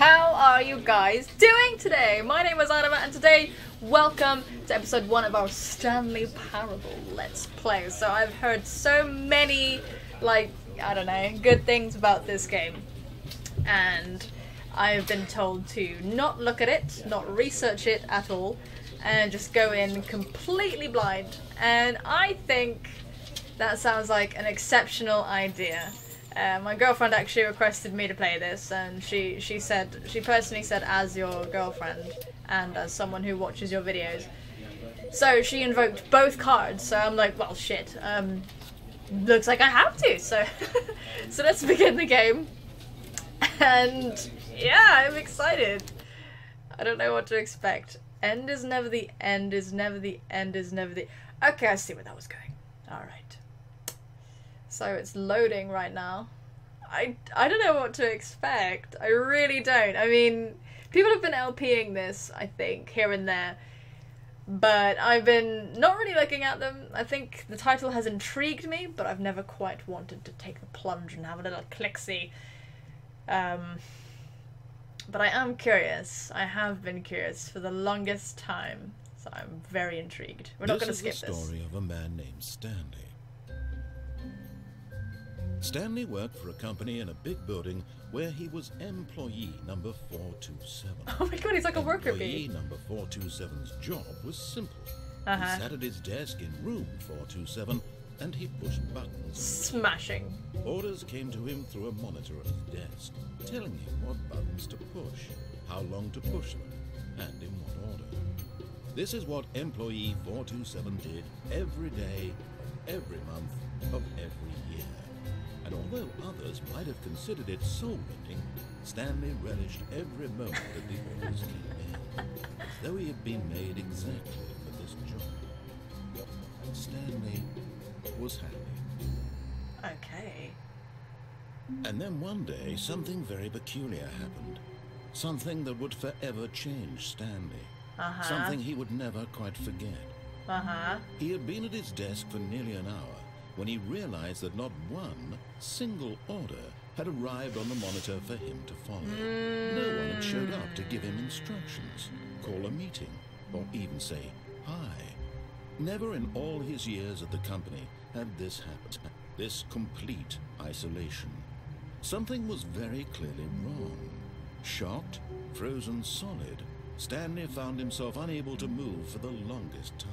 How are you guys doing today? My name is Anima, and today, welcome to episode 1 of our Stanley Parable Let's Play. So I've heard so many, like, I don't know, good things about this game. And I've been told to not look at it, not research it at all, and just go in completely blind. And I think that sounds like an exceptional idea. My girlfriend actually requested me to play this, and she personally said, as your girlfriend and as someone who watches your videos. So she invoked both cards, so I'm like, well shit, looks like I have to, so so let's begin the game. And yeah, I'm excited. I don't know what to expect. End is never the end is never the end is never the... Okay, I see where that was going. Alright. So it's loading right now. I don't know what to expect. I really don't. I mean, people have been LPing this, I think, here and there. But I've been not really looking at them. I think the title has intrigued me, but I've never quite wanted to take the plunge and have a little click-see. But I am curious. I have been curious for the longest time. So I'm very intrigued. We're not going to skip this. This is the story of a man named Stanley. Stanley worked for a company in a big building where he was employee number 427. Oh my god, he's like a worker bee. Employee number 427's job was simple. He sat at his desk in room 427 and he pushed buttons. Smashing. Orders came to him through a monitor at his desk, telling him what buttons to push, how long to push them, and in what order. This is what employee 427 did every day, every month of every year. And although others might have considered it soul-rending, Stanley relished every moment that the orders came in, as though he had been made exactly for this job. Stanley was happy. Okay. And then one day, something very peculiar happened. Something that would forever change Stanley. Something he would never quite forget. He had been at his desk for nearly an hour when he realized that not one single order had arrived on the monitor for him to follow. No one had showed up to give him instructions, call a meeting, or even say hi. Never in all his years at the company had this happened. This complete isolation. Something was very clearly wrong. Shocked, frozen solid, Stanley found himself unable to move for the longest time.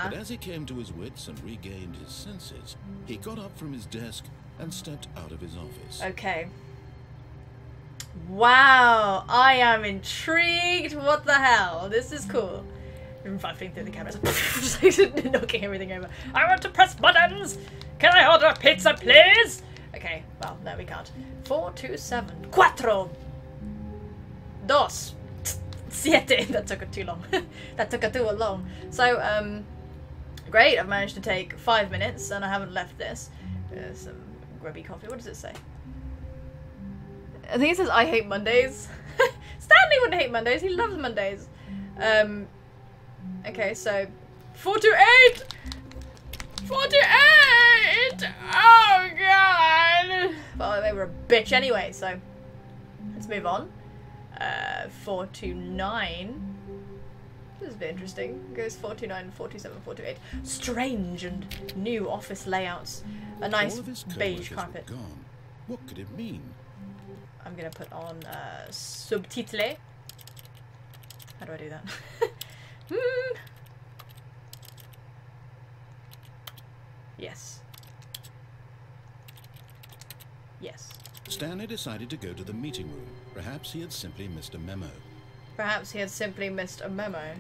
But as he came to his wits and regained his senses, he got up from his desk and stepped out of his office. Okay. Wow, I am intrigued. What the hell? This is cool. I'm flipping through the cameras, knocking everything over. I want to press buttons. Can I order a pizza, please? Okay, well, no, we can't. 427. Cuatro. Dos. Siete. That took too long. That took too long. So, great. I've managed to take 5 minutes and I haven't left this. Some grubby coffee. What does it say? I think it says, I hate Mondays. Stanley wouldn't hate Mondays. He loves Mondays. Okay, so 428! 428! Oh, God! Well, they were a bitch anyway, so let's move on. 429. This is a bit interesting. It goes 429, 427, 428. Strange and new office layouts. A nice beige carpet. Gone. What could it mean? I'm gonna put on subtitle. How do I do that? Yes. Yes. Stanley decided to go to the meeting room. Perhaps he had simply missed a memo. Perhaps he had simply missed a memo.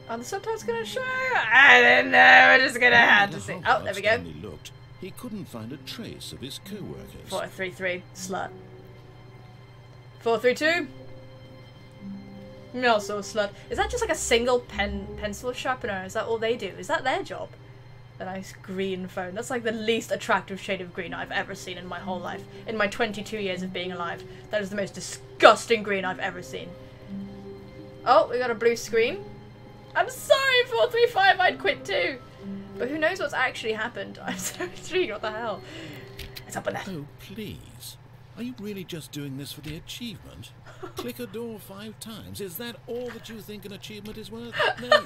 Are the subtitles gonna show? I don't know. We're just gonna have to see. Oh, there we go. Stanley looked. He couldn't find a trace of his co-workers. 433, slut. 432. Also a slut. Is that just like a single pencil sharpener? Is that all they do? Is that their job? A nice green phone. That's like the least attractive shade of green I've ever seen in my whole life. In my 22 years of being alive. That is the most disgusting green I've ever seen. Oh, we got a blue screen. I'm sorry, 435, I'd quit too. But who knows what's actually happened? I'm so intrigued, what the hell? Let's open that. Oh, please. Are you really just doing this for the achievement? Click a door 5 times. Is that all that you think an achievement is worth? No.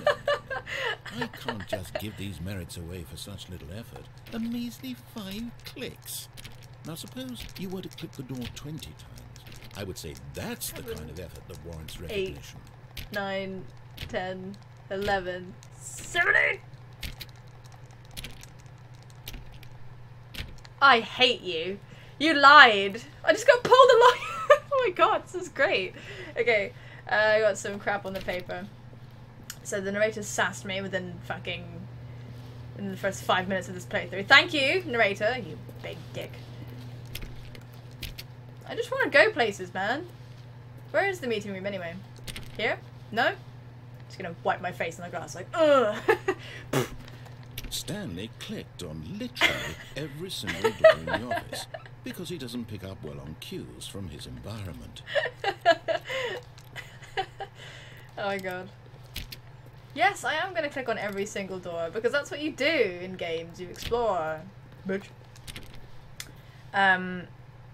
I can't just give these merits away for such little effort. A measly 5 clicks. Now suppose you were to click the door 20 times. I would say that's the kind of effort that warrants recognition. 8, 9, 10, 11, 17. I hate you. You lied. I just got pulled along. Oh my god, this is great. Okay, I got some crap on the paper. So the narrator sassed me in the first 5 minutes of this playthrough. Thank you, narrator, you big dick. I just want to go places, man. Where is the meeting room anyway? Here? No? Just gonna wipe my face on the grass like, ugh. Stanley clicked on literally every single door in the office because he doesn't pick up well on cues from his environment. Oh my god. Yes, I am going to click on every single door because that's what you do in games. You explore. Bitch.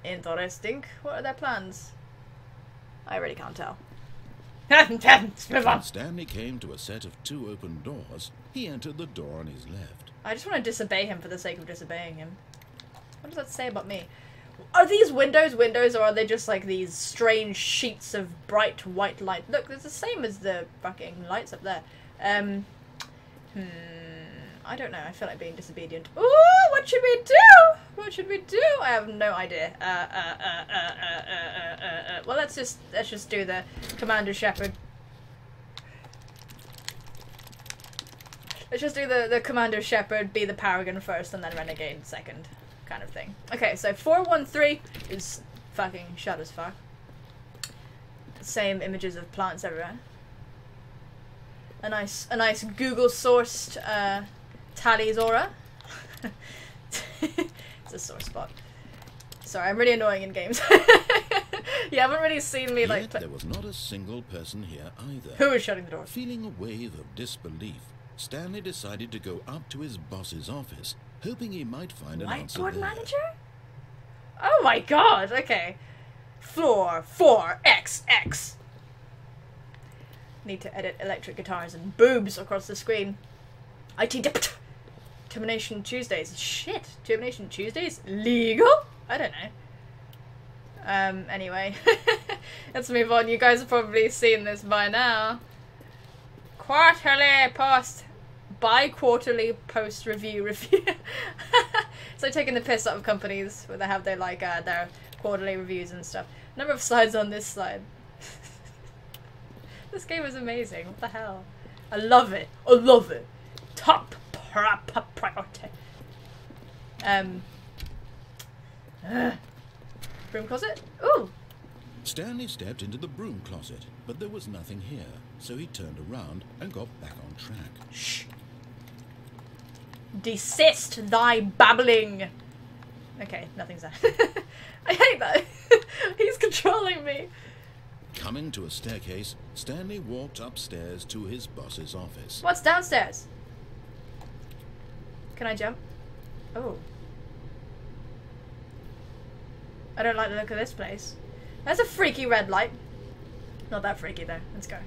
Interesting. What are their plans? I really can't tell. When Stanley came to a set of 2 open doors, he entered the door on his left. I just want to disobey him for the sake of disobeying him. What does that say about me? Are these windows or are they just like these strange sheets of bright white light? Look, it's the same as the fucking lights up there. I don't know. I feel like being disobedient. Ooh, what should we do? What should we do? I have no idea. Well, let's just do the Commander Shepard. Let's just do the Commander Shepard, be the Paragon first, and then Renegade second, kind of thing. Okay, so 413 is fucking shut as fuck. Same images of plants everywhere. A nice Google sourced Tally's aura. It's a sore spot. Sorry, I'm really annoying in games. You haven't really seen me like. There was not a single person here either. Who was shutting the door? Feeling a wave of disbelief, Stanley decided to go up to his boss's office, hoping he might find an answer there. Whiteboard manager? Oh my god! Okay. Floor 4XX. Need to edit electric guitars and boobs across the screen. IT Termination Tuesdays. Shit. Termination Tuesdays? Legal? I don't know. Anyway. Let's move on. You guys have probably seen this by now. Quarterly post. Bi-quarterly post review. So taking the piss out of companies where they have their their quarterly reviews and stuff. Number of slides on this slide. This game is amazing. What the hell? I love it. I love it. Top priority. Broom closet? Ooh! Stanley stepped into the broom closet, but there was nothing here, so he turned around and got back on track. Shh! Desist thy babbling! Okay, nothing's there. I hate that. He's controlling me. Coming to a staircase, Stanley walked upstairs to his boss's office. What's downstairs? Can I jump? Oh. I don't like the look of this place. That's a freaky red light. Not that freaky though. Let's go.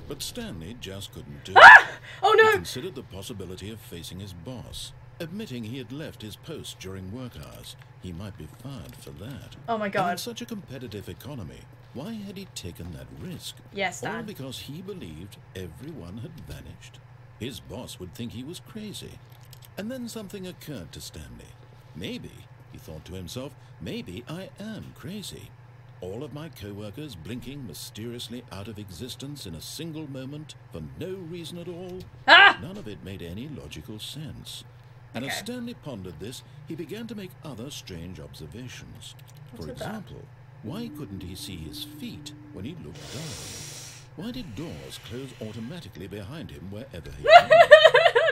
But Stanley just couldn't do it. Oh no! He considered the possibility of facing his boss. Admitting he had left his post during work hours, he might be fired for that. Oh my god. And in such a competitive economy, why had he taken that risk? Yes, Dad. All because he believed everyone had vanished. His boss would think he was crazy. And then something occurred to Stanley. Maybe, he thought to himself, maybe I am crazy. All of my co-workers blinking mysteriously out of existence in a single moment for no reason at all. Ah! None of it made any logical sense. And as Stanley pondered this, he began to make other strange observations. For example, why couldn't he see his feet when he looked down? Why did doors close automatically behind him wherever he went?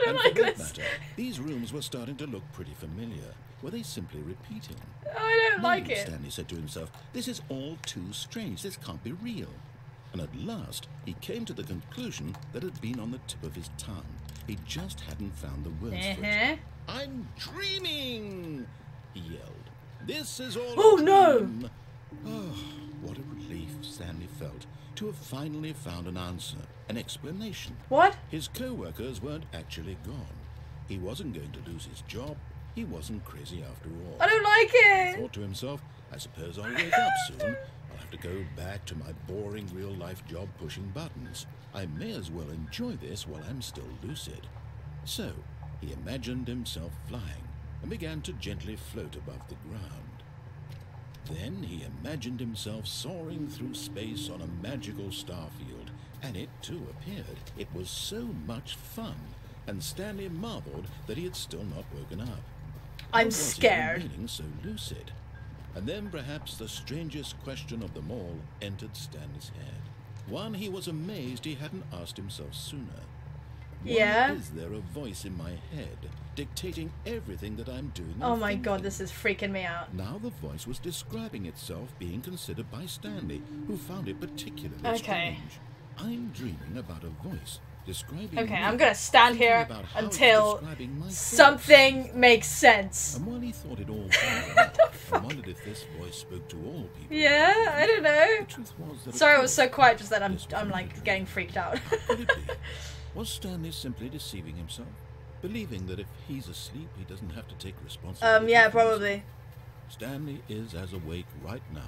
And for that matter, these rooms were starting to look pretty familiar. Were they simply repeating? I don't like it. Stanley said to himself, this is all too strange. This can't be real. And at last, he came to the conclusion that had been on the tip of his tongue. He just hadn't found the words for it. I'm dreaming, he yelled. This is all Oh a no! dream. Oh, what a relief Stanley felt to have finally found an answer, an explanation. What? His co-workers weren't actually gone. He wasn't going to lose his job. He wasn't crazy after all. I don't like He it! thought to himself, I suppose I'll wake up soon. I'll have to go back to my boring real-life job pushing buttons. I may as well enjoy this while I'm still lucid. So, he imagined himself flying and began to gently float above the ground. Then he imagined himself soaring through space on a magical starfield, and it too appeared. It was so much fun, and Stanley marveled that he had still not woken up. I'm scared. Remaining so lucid. And then perhaps the strangest question of them all entered Stanley's head. One he was amazed he hadn't asked himself sooner. Yeah? Why is there a voice in my head dictating everything that I'm doing? Oh my god, this is freaking me out. Now the voice was describing itself being considered by Stanley, who found it particularly strange. I'm dreaming about a voice describing Okay, me, I'm gonna stand here about how it's until describing my something makes sense. And while he thought it all fell out, and wondered if this voice spoke to all people. Yeah, I don't know. The truth was that Sorry, of I was so course, quiet just then. I'm this wasn't a like dream. getting freaked out. Could it be? Was Stanley simply deceiving himself? Believing that if he's asleep, he doesn't have to take responsibility? Yeah, for his probably. life? Stanley is as awake right now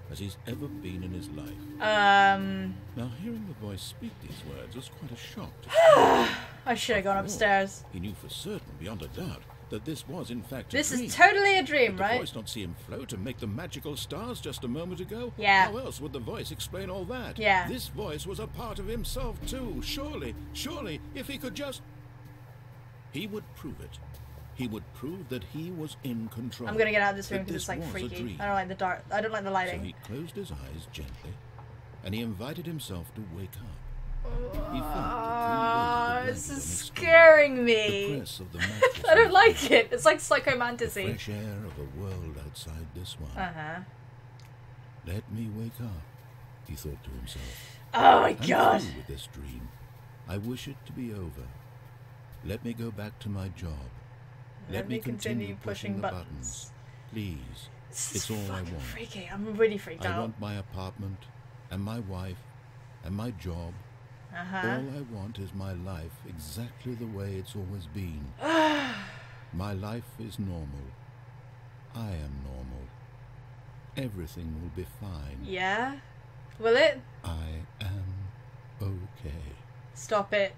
as he's ever been in his life. Now, hearing the voice speak these words was quite a shock to Stanley. I should have gone upstairs. He knew for certain, beyond a doubt, that this was in fact a This dream. is totally a dream, Did the right? voice not see him float and make the magical stars just a moment ago? Yeah. How else would the voice explain all that? Yeah. This voice was a part of himself too. Surely, if he could just... He would prove it. He would prove that he was in control. I'm gonna get out of this room That because it's like was a freaky. dream. I don't like the dark. I don't like the So lighting. he closed his eyes gently, and he invited himself to wake up. He felt the cool weight of the This blanket is on his scaring the me. press of the mattress I don't on like his it. It's like the psychomantasy. fresh air of a world outside this one. Uh-huh. Let me wake up, he thought to himself. Oh my I'm god. through with this dream. I wish it to be over. Let me go back to my job. Let me continue pushing the buttons. Please. This It's is all I fucking want. freaky. I'm really freaked I out. want my apartment, and my wife, and my job. Uh-huh. All I want is my life exactly the way it's always been. My life is normal. I am normal. Everything will be fine. Yeah? Will it? I am okay. Stop it.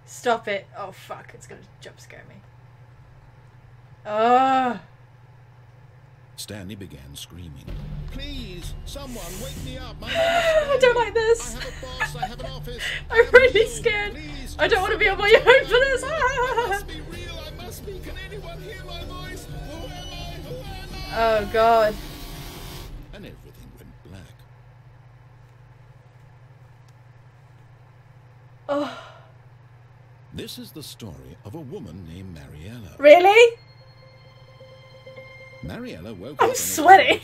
Stop it. Oh fuck, it's gonna jump scare me. Oh. Stanley began screaming. Please, someone wake me up. My name is I Stanley. don't like this. I have a boss. I have an office. I I'm am really real. scared. Please, I don't want to be on my someone own for this. I must be real. I must be. Can anyone hear my voice? Who am I? Who am I? Oh god. And everything went black. Oh. This is the story of a woman named Mariella. Really? Mariella woke I'm up. sweating.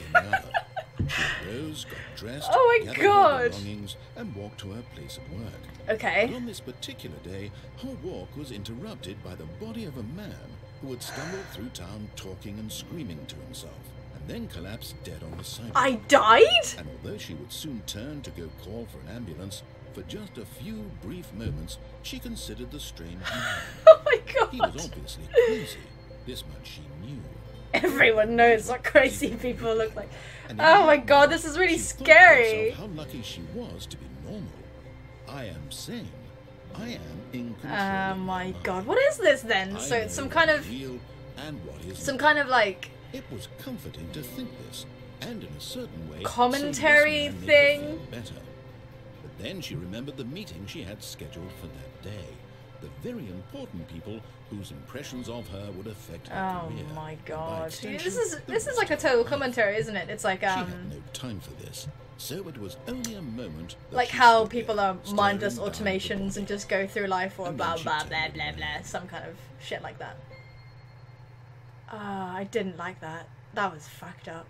She rose, got dressed, Oh my gathered God. her belongings, and walked to her place of work. But Okay. on this particular day, her walk was interrupted by the body of a man who had stumbled through town talking and screaming to himself, and then collapsed dead on the sidewalk. I died? And although she would soon turn to go call for an ambulance, for just a few brief moments, she considered the strange man. Oh my He was god. obviously crazy. This much she knew. Everyone knows what crazy people look like. And Oh in my that god, moment, this is really she thought to scary. herself how lucky she was to be normal. I am sane. I am in control. Oh of my mind. god, what is this then? I So it's know some kind what of is real and what is some not. kind of like It was comforting to think this, and in a certain way, commentary so this man made her thing? feel better. But then she remembered the meeting she had scheduled for that day. The very important people whose impressions of her would affect her Oh career. my and by god. extension, This the is rest like a of her total life. commentary, isn't it? It's like She had no time for this, so it was only a moment that like she how stood people there, are mindless staring down at the automations and body. just go through life or And blah then she blah turned blah blah away. blah, some kind of shit like that. I didn't like that. That was fucked up.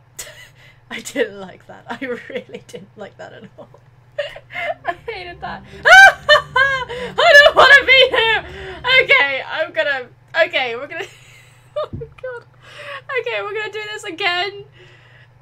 I didn't like that. I really didn't like that at all. I hated that. I don't want to be here. Okay, we're gonna. Oh my god. Okay, we're gonna do this again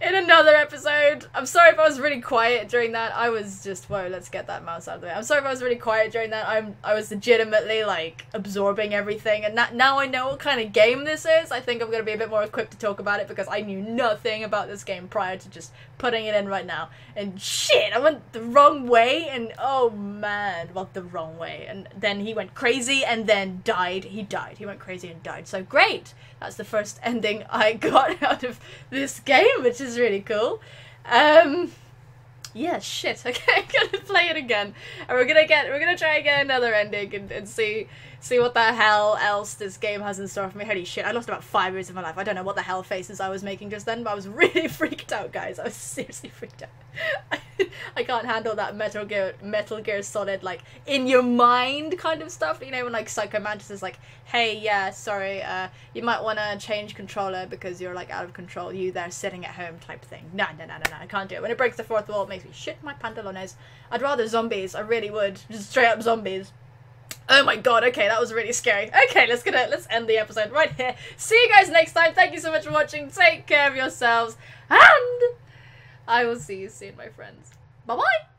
in another episode. I'm sorry if I was really quiet during that. I was just, whoa, let's get that mouse out of the way. I'm sorry if I was really quiet during that. I was legitimately, like, absorbing everything, and now I know what kind of game this is. I think I'm gonna be a bit more equipped to talk about it, because I knew nothing about this game prior to just putting it in right now. And shit, I went the wrong way, and oh man, well, the wrong way. And then he went crazy, and then died. He died. He went crazy and died. So great! That's the first ending I got out of this game, which is really cool. Yeah, shit. Okay, I'm gonna play it again, and we're gonna try and get another ending and see what the hell else this game has in store for me. Holy shit, I lost about 5 years of my life. I don't know what the hell faces I was making just then, but I was really freaked out, guys. I was seriously freaked out. I can't handle that Metal Gear Solid, like, in your mind kind of stuff. You know, when, like, Psycho Mantis is like, hey, yeah, sorry, you might want to change controller because you're, like, out of control. You there sitting at home type thing. No, I can't do it. When it breaks the fourth wall, it makes me shit my pantalones. I'd rather zombies. I really would. Just straight up zombies. Oh my god, okay, that was really scary. Okay, let's end the episode right here. See you guys next time. Thank you so much for watching. Take care of yourselves. And I will see you soon, my friends. Bye-bye!